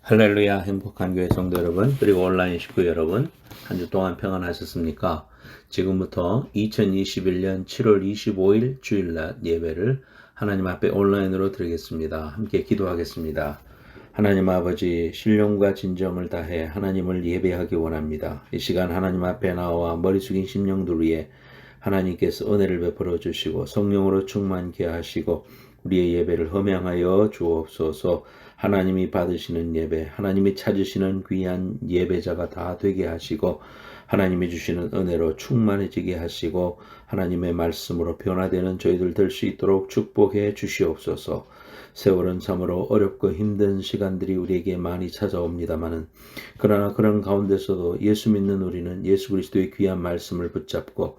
할렐루야. 행복한 교회 성도 여러분, 그리고 온라인 식구 여러분, 한 주 동안 평안하셨습니까? 지금부터 2021년 7월 25일 주일날 예배를 하나님 앞에 온라인으로 드리겠습니다. 함께 기도하겠습니다. 하나님 아버지, 신령과 진정을 다해 하나님을 예배하기 원합니다. 이 시간 하나님 앞에 나와 머리 숙인 심령들 위에 하나님께서 은혜를 베풀어 주시고 성령으로 충만케 하시고 우리의 예배를 흠양하여 주옵소서. 하나님이 받으시는 예배, 하나님이 찾으시는 귀한 예배자가 다 되게 하시고 하나님이 주시는 은혜로 충만해지게 하시고 하나님의 말씀으로 변화되는 저희들 될 수 있도록 축복해 주시옵소서. 세월은 참으로 어렵고 힘든 시간들이 우리에게 많이 찾아옵니다마는 그러나 그런 가운데서도 예수 믿는 우리는 예수 그리스도의 귀한 말씀을 붙잡고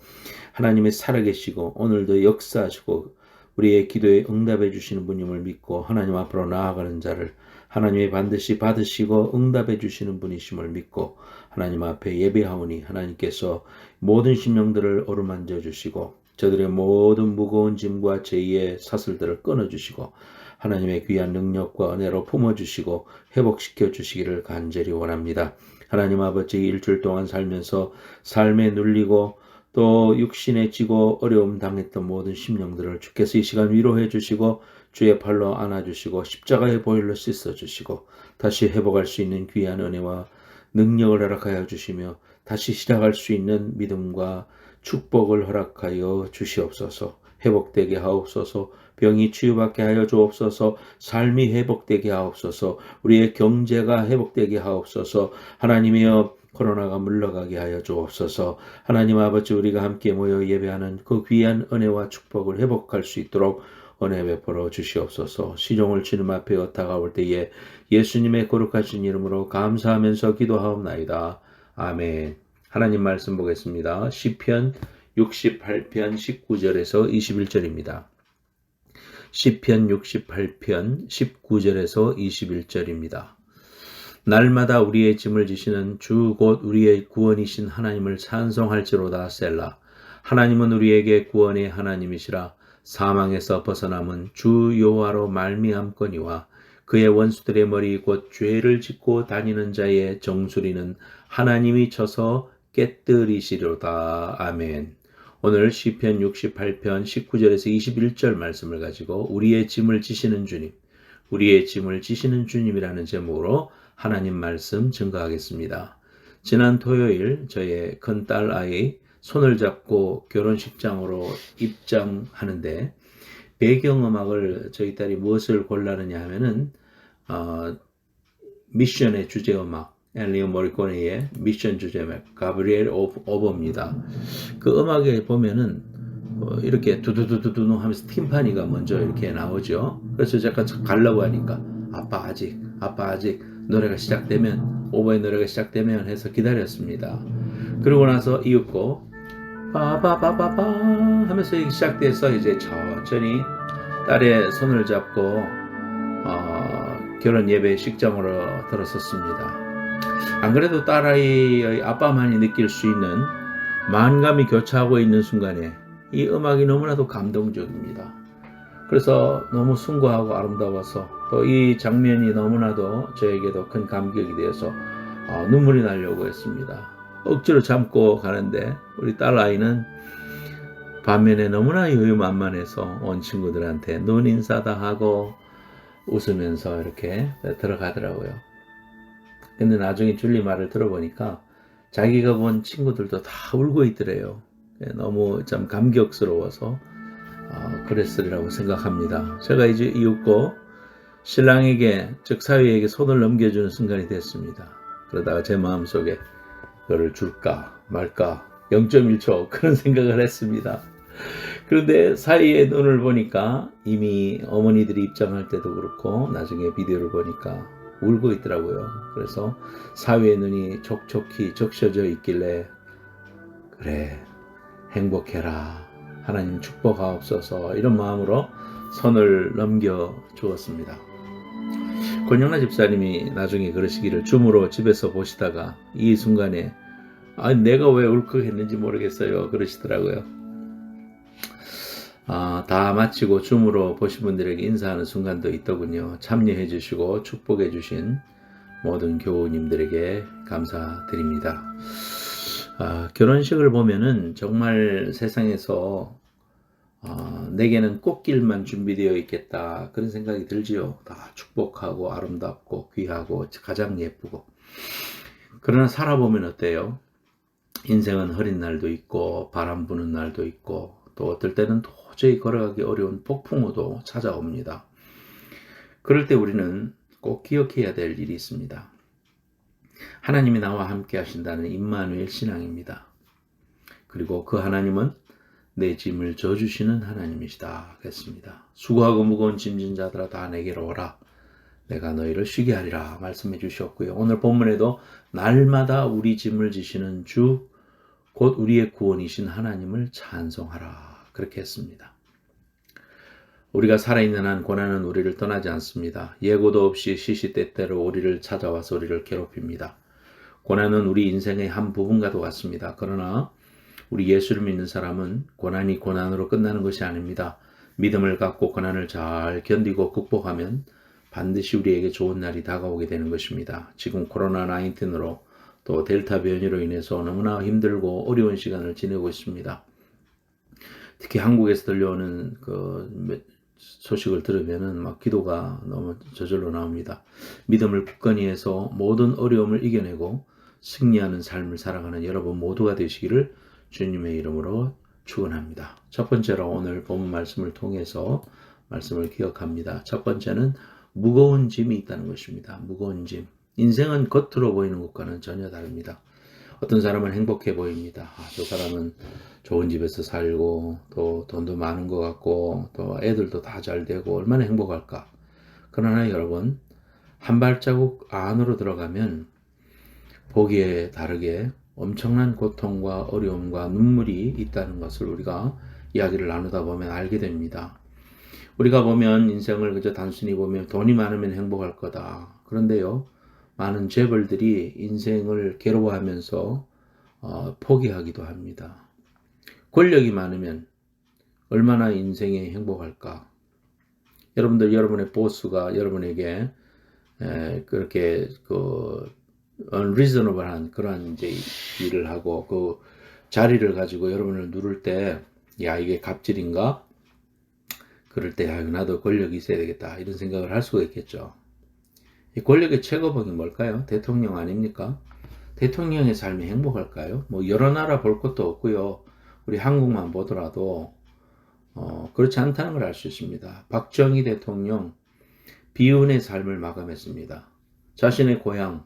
하나님의 살아계시고 오늘도 역사하시고 우리의 기도에 응답해 주시는 분임을 믿고 하나님 앞으로 나아가는 자를 하나님이 반드시 받으시고 응답해 주시는 분이심을 믿고 하나님 앞에 예배하오니 하나님께서 모든 심령들을 어루만져 주시고 저들의 모든 무거운 짐과 죄의 사슬들을 끊어주시고 하나님의 귀한 능력과 은혜로 품어주시고 회복시켜 주시기를 간절히 원합니다. 하나님 아버지 일주일 동안 살면서 삶에 눌리고 또 육신에 지고 어려움 당했던 모든 심령들을 주께서 이 시간 위로해 주시고 주의 팔로 안아주시고 십자가의 보혈로 씻어주시고 다시 회복할 수 있는 귀한 은혜와 능력을 허락하여 주시며 다시 시작할 수 있는 믿음과 축복을 허락하여 주시옵소서. 회복되게 하옵소서. 병이 치유받게 하여 주옵소서. 삶이 회복되게 하옵소서. 우리의 경제가 회복되게 하옵소서. 하나님이여 코로나가 물러가게 하여 주옵소서. 하나님 아버지 우리가 함께 모여 예배하는 그 귀한 은혜와 축복을 회복할 수 있도록 은혜 베풀어 주시옵소서. 시종을 주님 앞에 다가올 때에 예수님의 거룩하신 이름으로 감사하면서 기도하옵나이다. 아멘. 하나님 말씀 보겠습니다. 시편 68편 19절에서 21절입니다. 시편 68편 19절에서 21절입니다. 날마다 우리의 짐을 지시는 주 곧 우리의 구원이신 하나님을 찬송할지로다. 셀라. 하나님은 우리에게 구원의 하나님이시라. 사망에서 벗어남은 주 여호와로 말미암거니와 그의 원수들의 머리 곧 죄를 짓고 다니는 자의 정수리는 하나님이 쳐서 깨뜨리시리로다. 아멘. 오늘 시편 68편 19절에서 21절 말씀을 가지고 우리의 짐을 지시는 주님, 우리의 짐을 지시는 주님이라는 제목으로 하나님 말씀 증거하겠습니다. 지난 토요일 저의 큰딸 아이 손을 잡고 결혼식장으로 입장하는데 배경음악을 저희 딸이 무엇을 골라느냐 하면은 미션의 주제음악 엘리오 모리코네의 미션 주제음악 가브리엘 오버입니다. 그 음악에 보면은 이렇게 두두두두두 하면서 팀파니가 먼저 이렇게 나오죠. 그래서 잠깐 가려고 하니까 아빠 아직 노래가 시작되면 오버의 노래가 시작되면 해서 기다렸습니다. 그러고 나서 이윽고 빠바바바바 하면서 시작돼서 이제 천천히 딸의 손을 잡고 결혼 예배 식장으로 들어섰습니다. 안 그래도 딸아이의 아빠만이 느낄 수 있는 만감이 교차하고 있는 순간에 이 음악이 너무나도 감동적입니다. 그래서 너무 숭고하고 아름다워서 또 이 장면이 너무나도 저에게도 큰 감격이 되어서 눈물이 나려고 했습니다. 억지로 참고 가는데 우리 딸아이는 반면에 너무나 여유만만해서 온 친구들한테 눈 인사다 하고 웃으면서 이렇게 들어가더라고요. 근데 나중에 줄리 말을 들어보니까 자기가 본 친구들도 다 울고 있더래요. 너무 참 감격스러워서 그랬으리라고 생각합니다. 제가 이제 이윽고 신랑에게 즉 사위에게 손을 넘겨주는 순간이 됐습니다. 그러다가 제 마음속에 그거를 줄까 말까 0.1초 그런 생각을 했습니다. 그런데 사위의 눈을 보니까 이미 어머니들이 입장할 때도 그렇고 나중에 비디오를 보니까 울고 있더라고요. 그래서 사위의 눈이 촉촉히 적셔져 있길래 그래 행복해라 하나님 축복하옵소서 이런 마음으로 손을 넘겨 주었습니다. 권영란 집사님이 나중에 그러시기를 줌으로 집에서 보시다가 이 순간에 내가 왜 울컥했는지 모르겠어요 그러시더라고요. 다 마치고 줌으로 보신 분들에게 인사하는 순간도 있더군요. 참여해 주시고 축복해 주신 모든 교우님들에게 감사드립니다. 결혼식을 보면은 정말 세상에서 내게는 꽃길만 준비되어 있겠다 그런 생각이 들지요. 다 축복하고 아름답고 귀하고 가장 예쁘고. 그러나 살아보면 어때요? 인생은 흐린 날도 있고 바람 부는 날도 있고 또 어떨 때는 도저히 걸어가기 어려운 폭풍우도 찾아옵니다. 그럴 때 우리는 꼭 기억해야 될 일이 있습니다. 하나님이 나와 함께 하신다는 임마누엘 신앙입니다. 그리고 그 하나님은 내 짐을 져주시는 하나님이시다 했습니다. 수고하고 무거운 짐진 자들아 다 내게로 오라. 내가 너희를 쉬게 하리라 말씀해 주셨고요. 오늘 본문에도 날마다 우리 짐을 지시는 주 곧 우리의 구원이신 하나님을 찬송하라 그렇게 했습니다. 우리가 살아있는 한 고난은 우리를 떠나지 않습니다. 예고도 없이 시시때때로 우리를 찾아와서 우리를 괴롭힙니다. 고난은 우리 인생의 한 부분과도 같습니다. 그러나 우리 예수를 믿는 사람은 고난이 고난으로 끝나는 것이 아닙니다. 믿음을 갖고 고난을 잘 견디고 극복하면 반드시 우리에게 좋은 날이 다가오게 되는 것입니다. 지금 코로나19으로 또 델타 변이로 인해서 너무나 힘들고 어려운 시간을 지내고 있습니다. 특히 한국에서 들려오는 그 소식을 들으면은 막 기도가 너무 저절로 나옵니다. 믿음을 굳건히 해서 모든 어려움을 이겨내고 승리하는 삶을 살아가는 여러분 모두가 되시기를 주님의 이름으로 축원합니다. 첫 번째로 오늘 본 말씀을 통해서 말씀을 기억합니다. 첫 번째는 무거운 짐이 있다는 것입니다. 무거운 짐. 인생은 겉으로 보이는 것과는 전혀 다릅니다. 어떤 사람은 행복해 보입니다. 저 사람은 좋은 집에서 살고 또 돈도 많은 것 같고 또 애들도 다 잘 되고 얼마나 행복할까. 그러나 여러분 한 발자국 안으로 들어가면 보기에 다르게 엄청난 고통과 어려움과 눈물이 있다는 것을 우리가 이야기를 나누다 보면 알게 됩니다. 우리가 보면 인생을 그저 단순히 보면 돈이 많으면 행복할 거다. 그런데요, 많은 재벌들이 인생을 괴로워하면서 포기하기도 합니다. 권력이 많으면 얼마나 인생에 행복할까? 여러분들 여러분의 보스가 여러분에게 그렇게 unreasonable한 그런 이제 일을 하고 그 자리를 가지고 여러분을 누를 때, 야 이게 갑질인가? 그럴 때 나도 권력이 있어야 되겠다 이런 생각을 할 수가 있겠죠. 이 권력의 최고봉이 뭘까요? 대통령 아닙니까? 대통령의 삶이 행복할까요? 뭐 여러 나라 볼 것도 없고요. 우리 한국만 보더라도 그렇지 않다는 걸 알 수 있습니다. 박정희 대통령 비운의 삶을 마감했습니다. 자신의 고향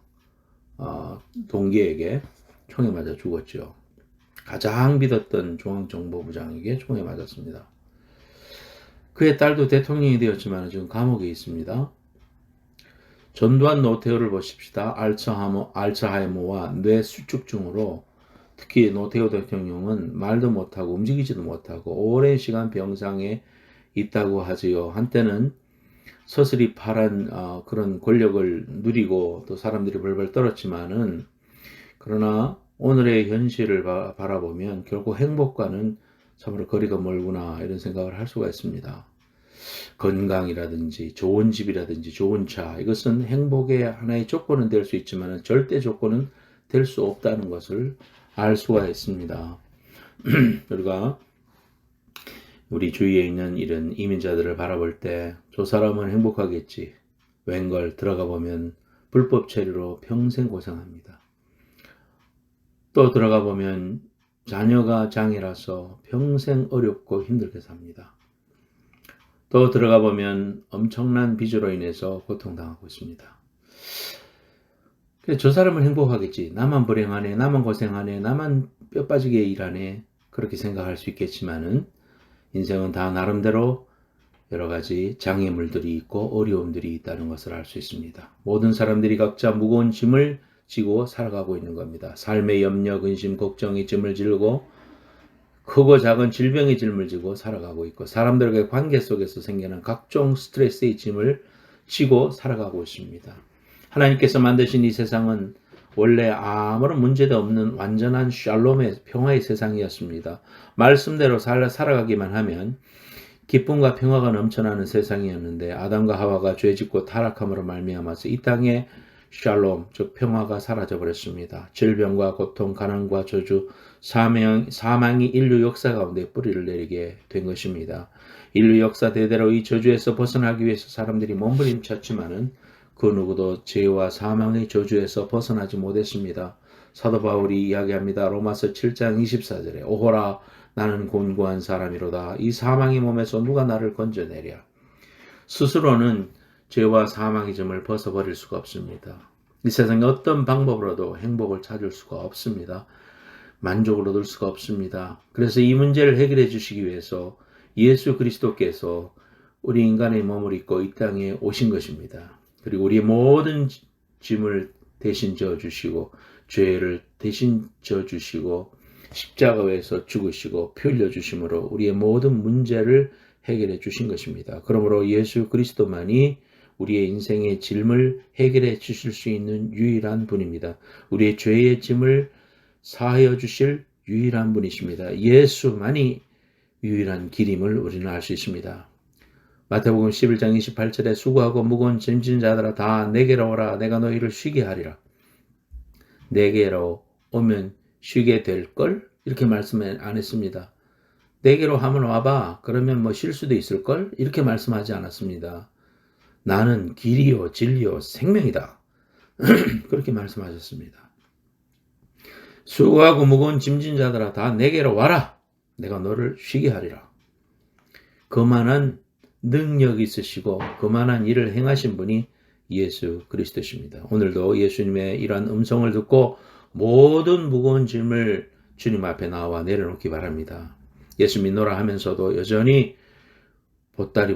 동기에게 총에 맞아 죽었죠. 가장 믿었던 중앙정보부장에게 총에 맞았습니다. 그의 딸도 대통령이 되었지만 지금 감옥에 있습니다. 전두환 노태우를 보십시다. 알츠하이머와 뇌수축증으로 특히 노태우 대통령은 말도 못하고 움직이지도 못하고 오랜 시간 병상에 있다고 하지요. 한때는 서슬이 파란 그런 권력을 누리고 또 사람들이 벌벌 떨었지만은 그러나 오늘의 현실을 바라보면 결국 행복과는 참으로 거리가 멀구나 이런 생각을 할 수가 있습니다. 건강이라든지 좋은 집이라든지 좋은 차 이것은 행복의 하나의 조건은 될 수 있지만 절대 조건은 될 수 없다는 것을 알 수가 있습니다. 우리가 우리 주위에 있는 이런 이민자들을 바라볼 때 저 사람은 행복하겠지. 웬걸 들어가 보면 불법 체류로 평생 고생합니다. 또 들어가 보면 자녀가 장애라서 평생 어렵고 힘들게 삽니다. 또 들어가 보면 엄청난 빚으로 인해서 고통당하고 있습니다. 저 사람은 행복하겠지. 나만 불행하네, 나만 고생하네, 나만 뼈 빠지게 일하네. 그렇게 생각할 수 있겠지만은 인생은 다 나름대로 여러 가지 장애물들이 있고 어려움들이 있다는 것을 알 수 있습니다. 모든 사람들이 각자 무거운 짐을 지고 살아가고 있는 겁니다. 삶의 염려, 근심, 걱정의 짐을 지고 크고 작은 질병의 짐을 지고 살아가고 있고 사람들과의 관계 속에서 생기는 각종 스트레스의 짐을 지고 살아가고 있습니다. 하나님께서 만드신 이 세상은 원래 아무런 문제도 없는 완전한 샬롬의 평화의 세상이었습니다. 말씀대로 살아가기만 하면 기쁨과 평화가 넘쳐나는 세상이었는데 아담과 하와가 죄짓고 타락함으로 말미암아서 이 땅에 샬롬, 즉 평화가 사라져 버렸습니다. 질병과 고통, 가난과 저주, 사망이 인류 역사 가운데 뿌리를 내리게 된 것입니다. 인류 역사 대대로 이 저주에서 벗어나기 위해서 사람들이 몸부림쳤지만은 그 누구도 죄와 사망의 저주에서 벗어나지 못했습니다. 사도 바울이 이야기합니다. 로마서 7장 24절에 오호라 나는 곤고한 사람이로다. 이 사망의 몸에서 누가 나를 건져내랴. 스스로는 죄와 사망의 점을 벗어버릴 수가 없습니다. 이 세상에 어떤 방법으로도 행복을 찾을 수가 없습니다. 만족을 얻을 수가 없습니다. 그래서 이 문제를 해결해 주시기 위해서 예수 그리스도께서 우리 인간의 몸을 입고 이 땅에 오신 것입니다. 그리고 우리의 모든 짐을 대신 져주시고 죄를 대신 져주시고 십자가에서 죽으시고 피 흘려주심으로 우리의 모든 문제를 해결해 주신 것입니다. 그러므로 예수 그리스도만이 우리의 인생의 짐을 해결해 주실 수 있는 유일한 분입니다. 우리의 죄의 짐을 사하여 주실 유일한 분이십니다. 예수만이 유일한 길임을 우리는 알 수 있습니다. 마태복음 11장 28절에 수고하고 무거운 짐진 자들아 다 내게로 오라 내가 너희를 쉬게 하리라. 내게로 오면 쉬게 될걸? 이렇게 말씀 안 했습니다. 내게로 하면 와봐. 그러면 뭐 쉴 수도 있을걸? 이렇게 말씀하지 않았습니다. 나는 길이요 진리요 생명이다. 그렇게 말씀하셨습니다. 수고하고 무거운 짐진 자들아 다 내게로 와라. 내가 너를 쉬게 하리라. 그만한 능력이 있으시고 그만한 일을 행하신 분이 예수 그리스도십니다. 오늘도 예수님의 이러한 음성을 듣고 모든 무거운 짐을 주님 앞에 나와 내려놓기 바랍니다. 예수 믿노라 하면서도 여전히 보따리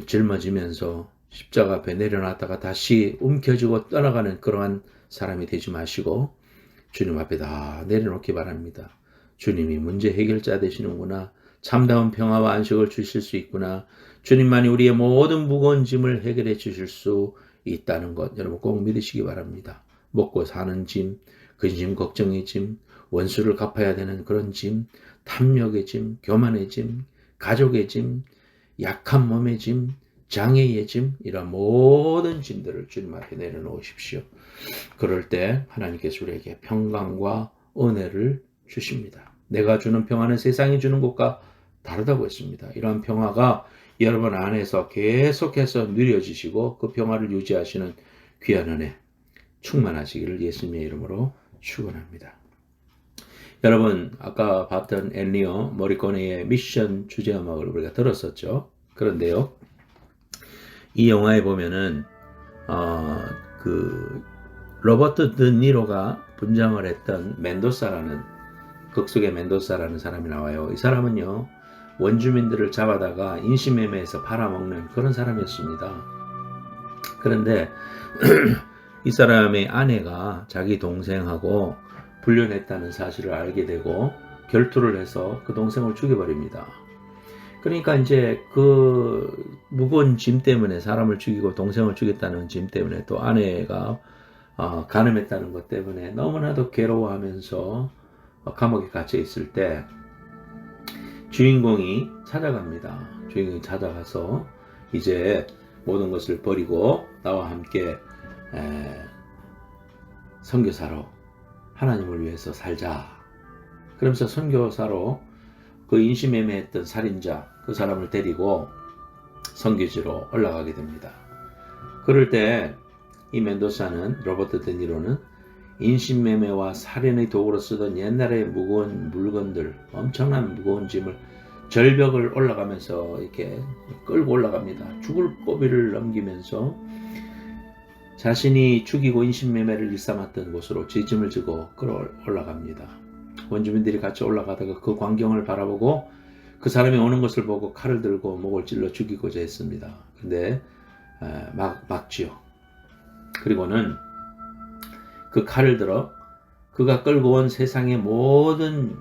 짊어지면서 십자가 앞에 내려놨다가 다시 움켜쥐고 떠나가는 그러한 사람이 되지 마시고 주님 앞에 다 내려놓기 바랍니다. 주님이 문제 해결자 되시는구나. 참다운 평화와 안식을 주실 수 있구나. 주님만이 우리의 모든 무거운 짐을 해결해 주실 수 있다는 것 여러분 꼭 믿으시기 바랍니다. 먹고 사는 짐, 근심 걱정의 짐, 원수를 갚아야 되는 그런 짐, 탐욕의 짐, 교만의 짐, 가족의 짐, 약한 몸의 짐, 장애의 짐 이런 모든 짐들을 주님 앞에 내려놓으십시오. 그럴 때 하나님께서 우리에게 평강과 은혜를 주십니다. 내가 주는 평화는 세상이 주는 것과 다르다고 했습니다. 이러한 평화가 여러분 안에서 계속해서 누려지시고 그 평화를 유지하시는 귀한 은혜 충만하시기를 예수님의 이름으로 축원합니다. 여러분 아까 봤던 엔리오 모리코네의 미션 주제음악을 우리가 들었었죠. 그런데요 이 영화에 보면은 그 로버트 드니로가 분장을 했던 멘도사라는 극속의 멘도사라는 사람이 나와요. 이 사람은요 원주민들을 잡아다가 인신매매해서 팔아먹는 그런 사람이었습니다. 그런데 이 사람의 아내가 자기 동생하고 불륜했다는 사실을 알게 되고 결투를 해서 그 동생을 죽여버립니다. 그러니까 이제 그 무거운 짐 때문에 사람을 죽이고 동생을 죽였다는 짐 때문에 또 아내가 간음했다는 것 때문에 너무나도 괴로워하면서 감옥에 갇혀 있을 때 주인공이 찾아갑니다. 주인공이 찾아가서 이제 모든 것을 버리고 나와 함께 선교사로 하나님을 위해서 살자. 그러면서 선교사로 그 인신매매했던 살인자 그 사람을 데리고 선교지로 올라가게 됩니다. 그럴 때 이 멘도사는 로버트 드니로는 인신매매와 살인의 도구로 쓰던 옛날의 무거운 물건들 엄청난 무거운 짐을 절벽을 올라가면서 이렇게 끌고 올라갑니다. 죽을 고비를 넘기면서 자신이 죽이고 인신매매를 일삼았던 곳으로 제 짐을 지고 끌어 올라갑니다. 원주민들이 같이 올라가다가 그 광경을 바라보고 그 사람이 오는 것을 보고 칼을 들고 목을 찔러 죽이고자 했습니다. 근데 막지요. 그리고는 그 칼을 들어 그가 끌고 온 세상의 모든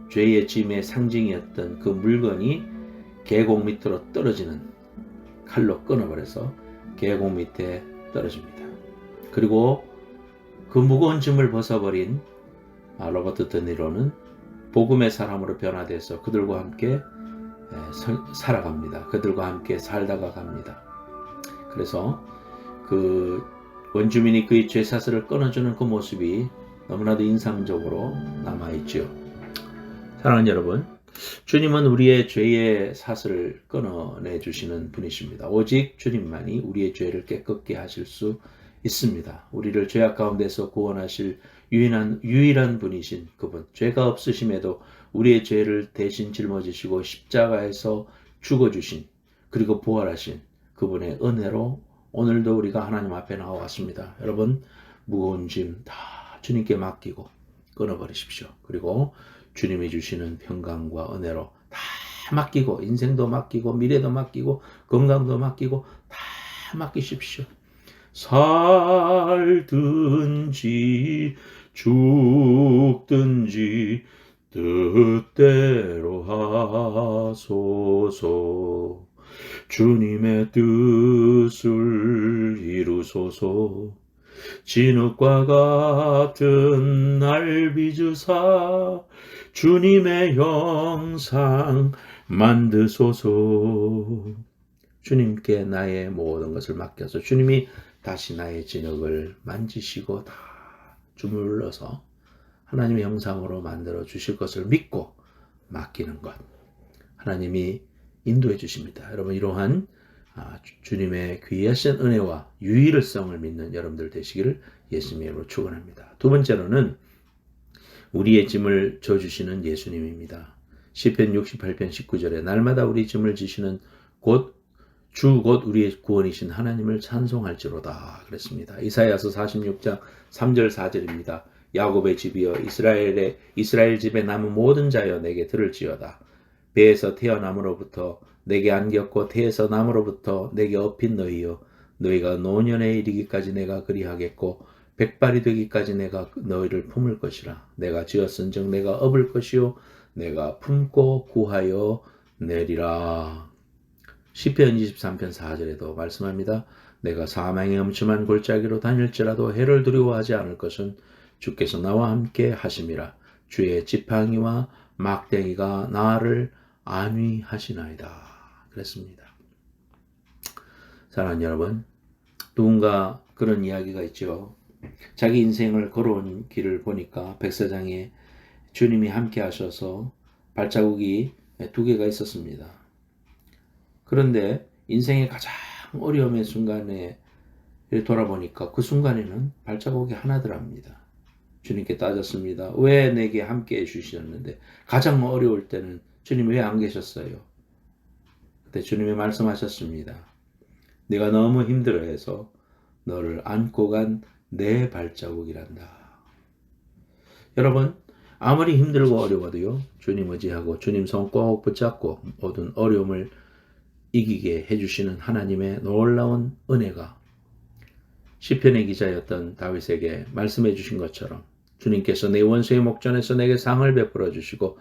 죄의 짐의 상징이었던 그 물건이 계곡 밑으로 떨어지는 칼로 끊어버려서 계곡 밑에 떨어집니다. 그리고 그 무거운 짐을 벗어버린 로버트 드니로는 복음의 사람으로 변화돼서 그들과 함께 살아갑니다. 그들과 함께 살다가 갑니다. 그래서 그 원주민이 그의 죄사슬을 끊어주는 그 모습이 너무나도 인상적으로 남아있지요. 사랑하는 여러분, 주님은 우리의 죄의 사슬을 끊어내 주시는 분이십니다. 오직 주님만이 우리의 죄를 깨끗게 하실 수 있습니다. 우리를 죄악 가운데서 구원하실 유일한 분이신 그분, 죄가 없으심에도 우리의 죄를 대신 짊어지시고 십자가에서 죽어주신, 그리고 부활하신 그분의 은혜로 오늘도 우리가 하나님 앞에 나와왔습니다. 여러분, 무거운 짐 다 주님께 맡기고 끊어버리십시오. 그리고 주님이 주시는 평강과 은혜로 다 맡기고, 인생도 맡기고, 미래도 맡기고, 건강도 맡기고 다 맡기십시오. 살든지 죽든지 뜻대로 하소서. 주님의 뜻을 이루소서. 진흙과 같은 날 빚으사 주님의 형상 만드소서. 주님께 나의 모든 것을 맡겨서 주님이 다시 나의 진흙을 만지시고 다 주물러서 하나님의 형상으로 만들어 주실 것을 믿고 맡기는 것, 하나님이 인도해 주십니다. 여러분, 이러한 주님의 귀하신 은혜와 유일성을 믿는 여러분들 되시기를 예수님의 이름으로 축원합니다. 두 번째로는 우리의 짐을 져주시는 예수님입니다. 시편 68편 19절에 날마다 우리 짐을 지시는 곧 우리의 구원이신 하나님을 찬송할지로다 그랬습니다. 이사야서 46장 3절 4절입니다. 야곱의 집이여 이스라엘 집에 남은 모든 자여 내게 들을지어다. 배에서 태어남으로부터 내게 안겼고 태에서 남으로부터 내게 업힌 너희여, 너희가 노년에 이르기까지 내가 그리하겠고 백발이 되기까지 내가 너희를 품을 것이라. 내가 지었은즉 내가 업을 것이요 내가 품고 구하여 내리라. 시편 23편 4절에도 말씀합니다. 내가 사망의 엄침한 골짜기로 다닐지라도 해를 두려워하지 않을 것은 주께서 나와 함께 하심이라. 주의 지팡이와 막대기가 나를 안위하시나이다 그랬습니다. 사랑하는 여러분, 누군가 그런 이야기가 있죠. 자기 인생을 걸어온 길을 보니까 백사장에 주님이 함께 하셔서 발자국이 2개가 있었습니다. 그런데 인생의 가장 어려움의 순간에 돌아보니까 그 순간에는 발자국이 하나더랍니다. 주님께 따졌습니다. 왜 내게 함께 해주셨는데 가장 어려울 때는 주님 왜 안 계셨어요? 그때 주님이 말씀하셨습니다. 네가 너무 힘들어해서 너를 안고 간 내 발자국이란다. 여러분, 아무리 힘들고 어려워도요, 주님 의지하고 주님 손 꼭 붙잡고 모든 어려움을 이기게 해주시는 하나님의 놀라운 은혜가 시편의 기자였던 다윗에게 말씀해 주신 것처럼 주님께서 내 원수의 목전에서 내게 상을 베풀어 주시고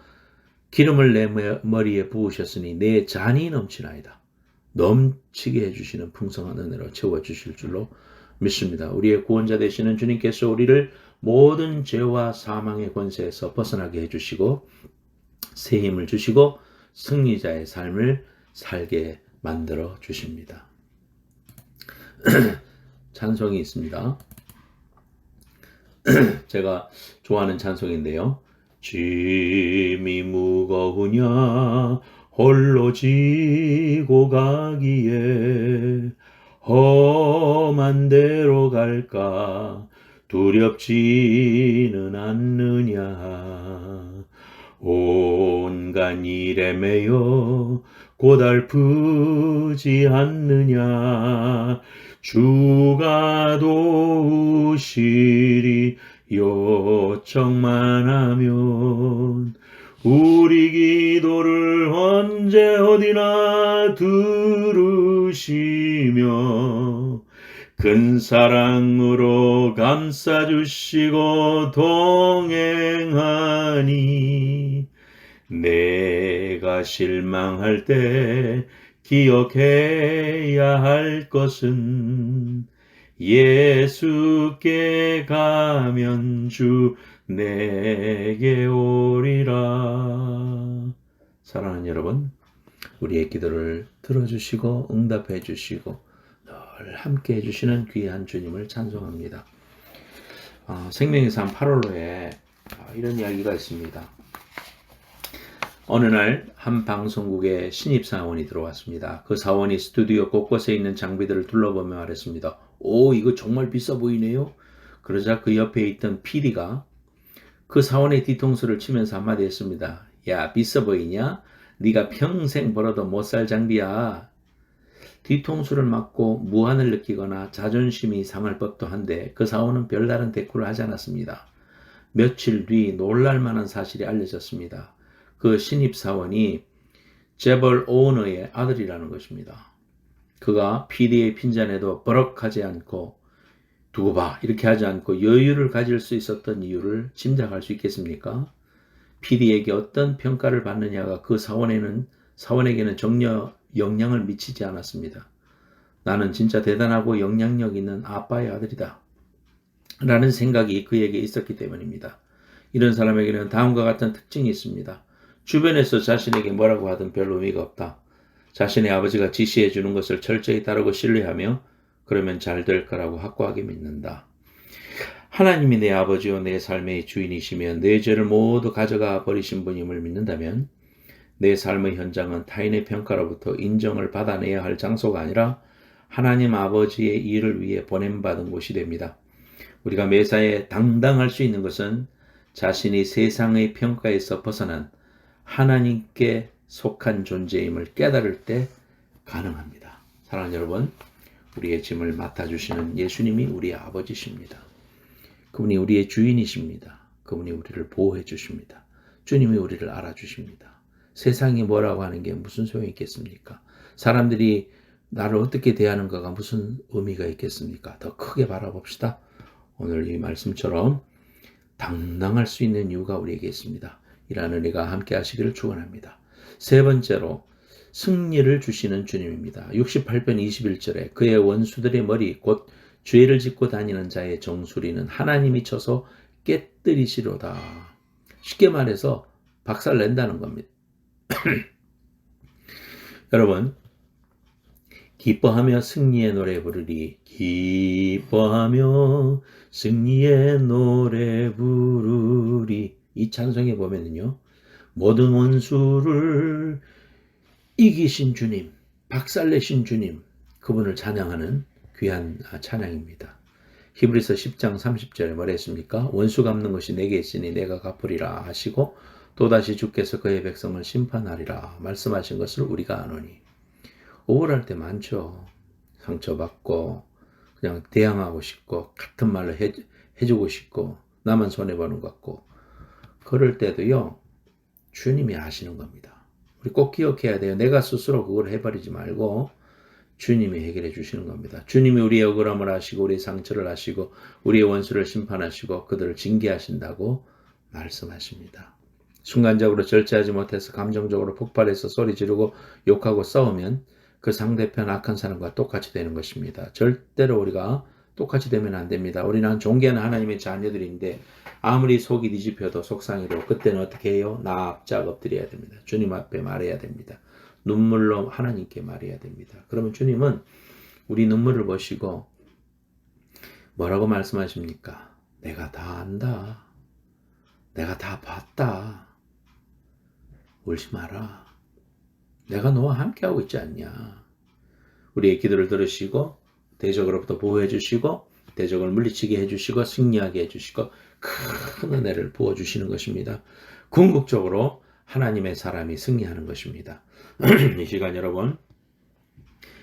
기름을 내 머리에 부으셨으니 내 잔이 넘치나이다. 넘치게 해주시는 풍성한 은혜로 채워주실 줄로 믿습니다. 우리의 구원자 되시는 주님께서 우리를 모든 죄와 사망의 권세에서 벗어나게 해주시고 새 힘을 주시고 승리자의 삶을 살게 만들어 주십니다. 찬송이 있습니다. 제가 좋아하는 찬송인데요. 짐이 무거우냐 홀로 지고 가기에 험한 데로 갈까 두렵지는 않느냐. 온갖 일에 매여 고달프지 않느냐. 주가 도우시리 요청만 하면 우리 기도를 언제 어디나 들으시며 큰 사랑으로 감싸주시고 동행하니 내가 실망할 때 기억해야 할 것은 예수께 가면 주 내게 오리라. 사랑하는 여러분, 우리의 기도를 들어주시고 응답해 주시고 함께 해주시는 귀한 주님을 찬송합니다. 생명의 삶 8월호에 이런 이야기가 있습니다. 어느 날 한 방송국에 신입사원이 들어왔습니다. 그 사원이 스튜디오 곳곳에 있는 장비들을 둘러보며 말했습니다. 오, 이거 정말 비싸 보이네요. 그러자 그 옆에 있던 PD가 그 사원의 뒤통수를 치면서 한마디 했습니다. 야, 비싸 보이냐? 네가 평생 벌어도 못 살 장비야. 뒤통수를 맞고 무안을 느끼거나 자존심이 상할 법도 한데 그 사원은 별다른 대꾸를 하지 않았습니다. 며칠 뒤 놀랄만한 사실이 알려졌습니다. 그 신입사원이 재벌 오너의 아들이라는 것입니다. 그가 PD의 핀잔에도 버럭하지 않고 두고 봐 이렇게 하지 않고 여유를 가질 수 있었던 이유를 짐작할 수 있겠습니까? PD에게 어떤 평가를 받느냐가 그 사원에게는 전혀 영향을 미치지 않았습니다. 나는 진짜 대단하고 영향력 있는 아빠의 아들이다. 라는 생각이 그에게 있었기 때문입니다. 이런 사람에게는 다음과 같은 특징이 있습니다. 주변에서 자신에게 뭐라고 하든 별로 의미가 없다. 자신의 아버지가 지시해 주는 것을 철저히 따르고 신뢰하며 그러면 잘 될 거라고 확고하게 믿는다. 하나님이 내 아버지요 내 삶의 주인이시며 내 죄를 모두 가져가 버리신 분임을 믿는다면 내 삶의 현장은 타인의 평가로부터 인정을 받아내야 할 장소가 아니라 하나님 아버지의 일을 위해 보냄받은 곳이 됩니다. 우리가 매사에 당당할 수 있는 것은 자신이 세상의 평가에서 벗어난 하나님께 속한 존재임을 깨달을 때 가능합니다. 사랑하는 여러분, 우리의 짐을 맡아주시는 예수님이 우리의 아버지십니다. 그분이 우리의 주인이십니다. 그분이 우리를 보호해 주십니다. 주님이 우리를 알아주십니다. 세상이 뭐라고 하는 게 무슨 소용이 있겠습니까? 사람들이 나를 어떻게 대하는가가 무슨 의미가 있겠습니까? 더 크게 바라봅시다. 오늘 이 말씀처럼 당당할 수 있는 이유가 우리에게 있습니다. 이라는 은혜가 함께 하시기를 축원합니다. 세 번째로 승리를 주시는 주님입니다. 68편 21절에 그의 원수들의 머리 곧 죄를 짓고 다니는 자의 정수리는 하나님이 쳐서 깨뜨리시로다. 쉽게 말해서 박살낸다는 겁니다. 여러분, 기뻐하며 승리의 노래 부르리. 기뻐하며 승리의 노래 부르리. 이 찬송에 보면은요, 모든 원수를 이기신 주님, 박살내신 주님, 그분을 찬양하는 귀한 찬양입니다. 히브리서 10장 30절에 뭐랬습니까? 원수 갚는 것이 내게 있으니 내가 갚으리라 하시고 또다시 주께서 그의 백성을 심판하리라 말씀하신 것을 우리가 아노니. 우울할 때 많죠. 상처받고 그냥 대항하고 싶고 같은 말로 해주고 싶고 나만 손해보는 것 같고 그럴 때도요. 주님이 아시는 겁니다. 우리 꼭 기억해야 돼요. 내가 스스로 그걸 해버리지 말고 주님이 해결해 주시는 겁니다. 주님이 우리의 억울함을 아시고 우리의 상처를 아시고 우리의 원수를 심판하시고 그들을 징계하신다고 말씀하십니다. 순간적으로 절제하지 못해서 감정적으로 폭발해서 소리 지르고 욕하고 싸우면 그 상대편 악한 사람과 똑같이 되는 것입니다. 절대로 우리가 똑같이 되면 안 됩니다. 우리는 존귀한 하나님의 자녀들인데 아무리 속이 뒤집혀도 속상해도 그때는 어떻게 해요? 납작 엎드려야 됩니다. 주님 앞에 말해야 됩니다. 눈물로 하나님께 말해야 됩니다. 그러면 주님은 우리 눈물을 보시고 뭐라고 말씀하십니까? 내가 다 안다. 내가 다 봤다. 울지 마라. 내가 너와 함께하고 있지 않냐. 우리의 기도를 들으시고 대적으로부터 보호해 주시고 대적을 물리치게 해주시고 승리하게 해주시고 큰 은혜를 부어주시는 것입니다. 궁극적으로 하나님의 사람이 승리하는 것입니다. 이 시간 여러분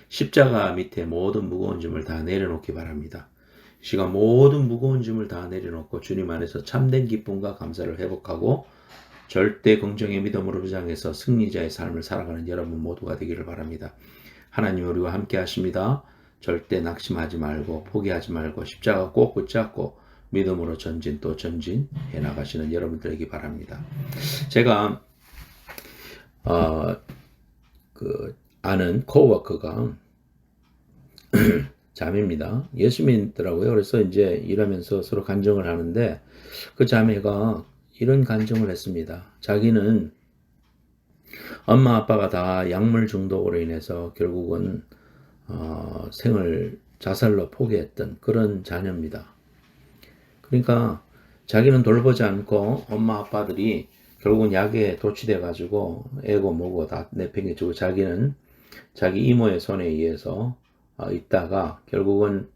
십자가 밑에 모든 무거운 짐을 다 내려놓기 바랍니다. 이 시간 모든 무거운 짐을 다 내려놓고 주님 안에서 참된 기쁨과 감사를 회복하고 절대 긍정의 믿음으로 부장해서 승리자의 삶을 살아가는 여러분 모두가 되기를 바랍니다. 하나님 우리와 함께 하십니다. 절대 낙심하지 말고 포기하지 말고 십자가 꼭 붙잡고 믿음으로 전진 또 전진해 나가시는 여러분들에게 바랍니다. 제가 아는 코워커가 자매입니다. 예수 믿더라고요. 그래서 이제 일하면서 서로 간증을 하는데 그 자매가 이런 간증을 했습니다. 자기는 엄마 아빠가 다 약물 중독으로 인해서 결국은 생을 자살로 포기했던 그런 자녀입니다. 그러니까 자기는 돌보지 않고 엄마 아빠들이 결국은 약에 도취돼 가지고 애고 뭐고 다 내팽개치고 자기는 자기 이모의 손에 의해서 있다가 결국은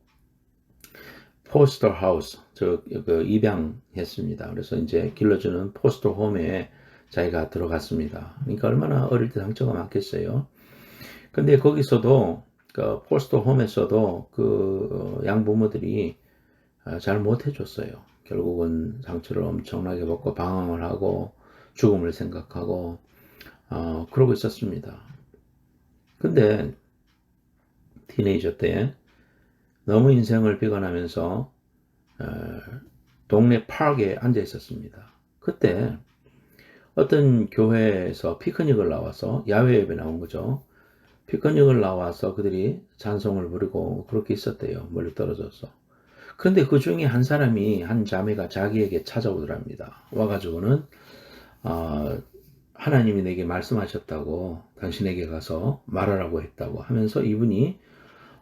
포스터 하우스 그 입양했습니다. 그래서 이제 길러주는 포스터 홈에 자기가 들어갔습니다. 그러니까 얼마나 어릴 때 상처가 많겠어요. 근데 거기서도 그 포스터 홈에서도 그 양부모들이 잘 못해줬어요. 결국은 상처를 엄청나게 받고 방황을 하고 죽음을 생각하고 그러고 있었습니다. 근데 티네이저 때 너무 인생을 비관하면서 동네 파크에 앉아 있었습니다. 그때 어떤 교회에서 피크닉을 나와서 야외 예배 나온 거죠. 피크닉을 나와서 그들이 찬송을 부르고 그렇게 있었대요. 멀리 떨어져서. 그런데 그 중에 한 사람이 한 자매가 자기에게 찾아오더랍니다. 와가지고는 하나님이 내게 말씀하셨다고 당신에게 가서 말하라고 했다고 하면서 이분이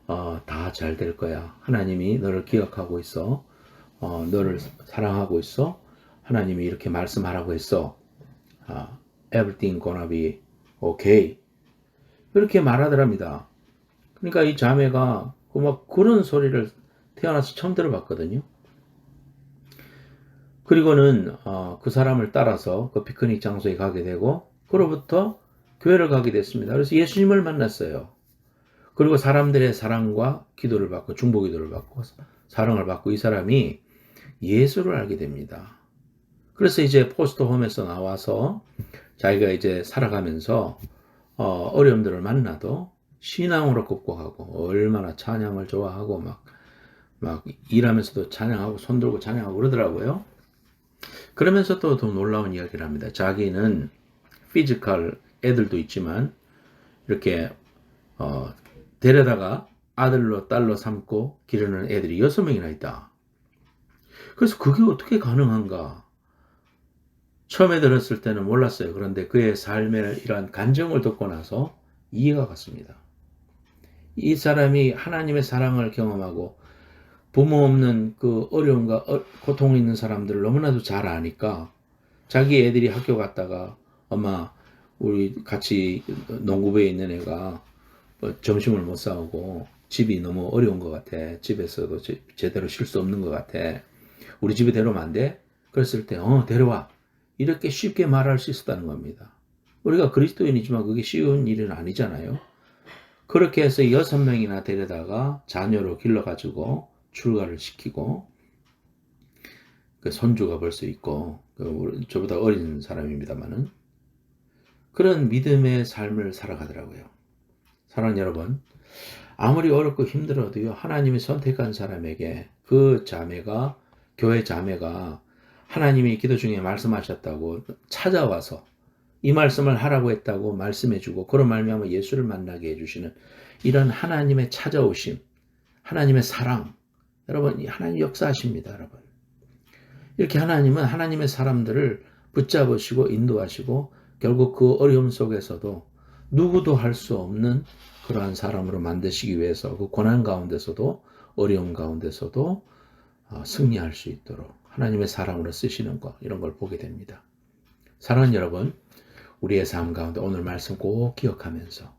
다 잘 될 거야. 하나님이 너를 기억하고 있어. 너를 사랑하고 있어. 하나님이 이렇게 말씀하라고 했어. Everything gonna be okay. 이렇게 말하더랍니다. 그러니까 이 자매가 막 그런 소리를 태어나서 처음 들어봤거든요. 그리고는 그 사람을 따라서 그 피크닉 장소에 가게 되고 그로부터 교회를 가게 됐습니다. 그래서 예수님을 만났어요. 그리고 사람들의 사랑과 기도를 받고 중보기도를 받고 사랑을 받고 이 사람이 예수를 알게 됩니다. 그래서 이제 포스터홈에서 나와서 자기가 이제 살아가면서 어려움들을 만나도 신앙으로 극복하고 얼마나 찬양을 좋아하고 막 일하면서도 찬양하고 손 들고 찬양하고 그러더라고요. 그러면서 또 더 놀라운 이야기를 합니다. 자기는 피지컬 애들도 있지만 이렇게 데려다가 아들로 딸로 삼고 기르는 애들이 6명이나 있다. 그래서 그게 어떻게 가능한가? 처음에 들었을 때는 몰랐어요. 그런데 그의 삶의 이러한 간증을 듣고 나서 이해가 갔습니다. 이 사람이 하나님의 사랑을 경험하고 부모 없는 그 어려움과 고통 있는 사람들을 너무나도 잘 아니까 자기 애들이 학교 갔다가 엄마 우리 같이 농구부에 있는 애가 점심을 못 싸우고 집이 너무 어려운 것 같아. 집에서도 제대로 쉴 수 없는 것 같아. 우리 집에 데려오면 안 돼? 그랬을 때 데려와. 이렇게 쉽게 말할 수 있었다는 겁니다. 우리가 그리스도인이지만 그게 쉬운 일은 아니잖아요. 그렇게 해서 6명이나 데려다가 자녀로 길러가지고 출가를 시키고 그 손주가 벌써 있고 저보다 어린 사람입니다만은 그런 믿음의 삶을 살아가더라고요. 사랑하는 여러분, 아무리 어렵고 힘들어도요, 하나님이 선택한 사람에게 그 자매가, 교회 자매가 하나님이 기도 중에 말씀하셨다고 찾아와서 이 말씀을 하라고 했다고 말씀해주고 그런 말미암아 예수를 만나게 해주시는 이런 하나님의 찾아오심, 하나님의 사랑, 여러분, 하나님 역사하십니다, 여러분. 이렇게 하나님은 하나님의 사람들을 붙잡으시고 인도하시고 결국 그 어려움 속에서도 누구도 할 수 없는 그러한 사람으로 만드시기 위해서 그 고난 가운데서도 어려움 가운데서도 승리할 수 있도록 하나님의 사랑으로 쓰시는 것 이런 걸 보게 됩니다. 사랑하는 여러분, 우리의 삶 가운데 오늘 말씀 꼭 기억하면서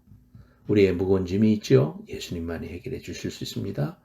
우리의 무거운 짐이 있죠? 예수님만이 해결해 주실 수 있습니다.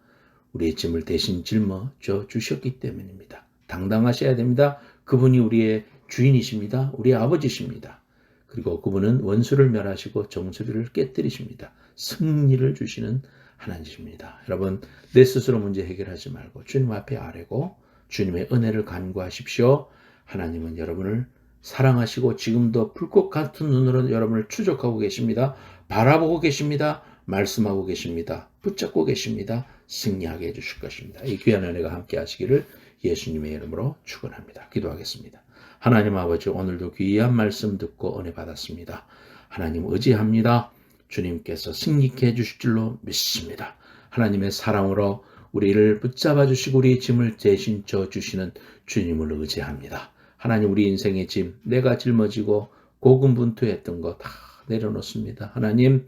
우리의 짐을 대신 짊어져 주셨기 때문입니다. 당당하셔야 됩니다. 그분이 우리의 주인이십니다. 우리의 아버지십니다. 그리고 그분은 원수를 멸하시고 정수리를 깨뜨리십니다. 승리를 주시는 하나님이십니다. 여러분, 내 스스로 문제 해결하지 말고 주님 앞에 아뢰고 주님의 은혜를 간구하십시오. 하나님은 여러분을 사랑하시고 지금도 불꽃 같은 눈으로 여러분을 추적하고 계십니다. 바라보고 계십니다. 말씀하고 계십니다. 붙잡고 계십니다. 승리하게 해주실 것입니다. 이 귀한 은혜가 함께 하시기를 예수님의 이름으로 축원합니다. 기도하겠습니다. 하나님 아버지, 오늘도 귀한 말씀 듣고 은혜 받았습니다. 하나님 의지합니다. 주님께서 승리케 해주실 줄로 믿습니다. 하나님의 사랑으로 우리를 붙잡아 주시고 우리의 짐을 대신 져 주시는 주님을 의지합니다. 하나님, 우리 인생의 짐, 내가 짊어지고 고군분투했던 거 다 내려놓습니다. 하나님,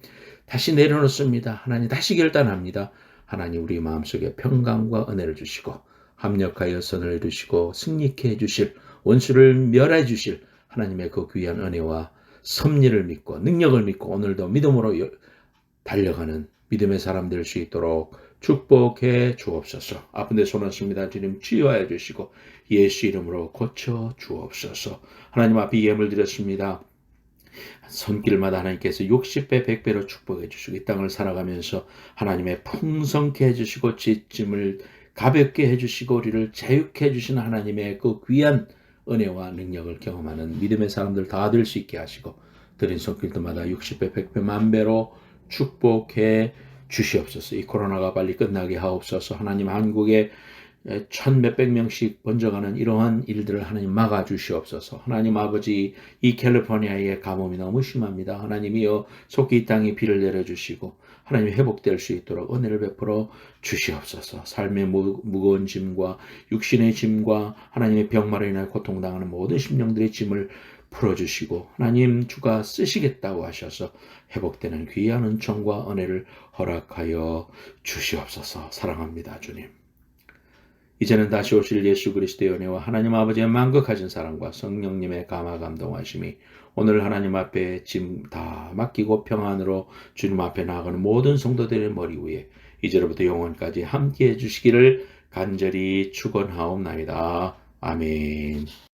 다시 내려놓습니다. 하나님 다시 결단합니다. 하나님 우리 마음속에 평강과 은혜를 주시고 합력하여 선을 이루시고 승리케 해주실 원수를 멸해 주실 하나님의 그 귀한 은혜와 섭리를 믿고 능력을 믿고 오늘도 믿음으로 달려가는 믿음의 사람 될 수 있도록 축복해 주옵소서. 아픈 데 손 얹습니다. 주님 치유하여 주시고 예수 이름으로 고쳐 주옵소서. 하나님 앞에 예물 드렸습니다. 손길마다 하나님께서 60배 100배로 축복해 주시고 이 땅을 살아가면서 하나님의 풍성케 해주시고 지짐을 가볍게 해주시고 우리를 자유케 해주시는 하나님의 그 귀한 은혜와 능력을 경험하는 믿음의 사람들 다 될 수 있게 하시고 드린 손길들마다 60배 100배 만배로 축복해 주시옵소서. 이 코로나가 빨리 끝나게 하옵소서. 하나님 한국에 천몇백 명씩 번져가는 이러한 일들을 하나님 막아주시옵소서. 하나님 아버지 이 캘리포니아의 가뭄이 너무 심합니다. 하나님이여 속히 이 땅에 비를 내려주시고 하나님 회복될 수 있도록 은혜를 베풀어 주시옵소서. 삶의 무거운 짐과 육신의 짐과 하나님의 병마로 인하여 고통당하는 모든 심령들의 짐을 풀어주시고 하나님 주가 쓰시겠다고 하셔서 회복되는 귀한 은총과 은혜를 허락하여 주시옵소서. 사랑합니다 주님. 이제는 다시 오실 예수 그리스도의 은혜와 하나님 아버지의 만극하신 사랑과 성령님의 감화 감동하심이 오늘 하나님 앞에 짐 다 맡기고 평안으로 주님 앞에 나아가는 모든 성도들의 머리 위에 이제로부터 영원까지 함께해 주시기를 간절히 축원하옵나이다. 아멘.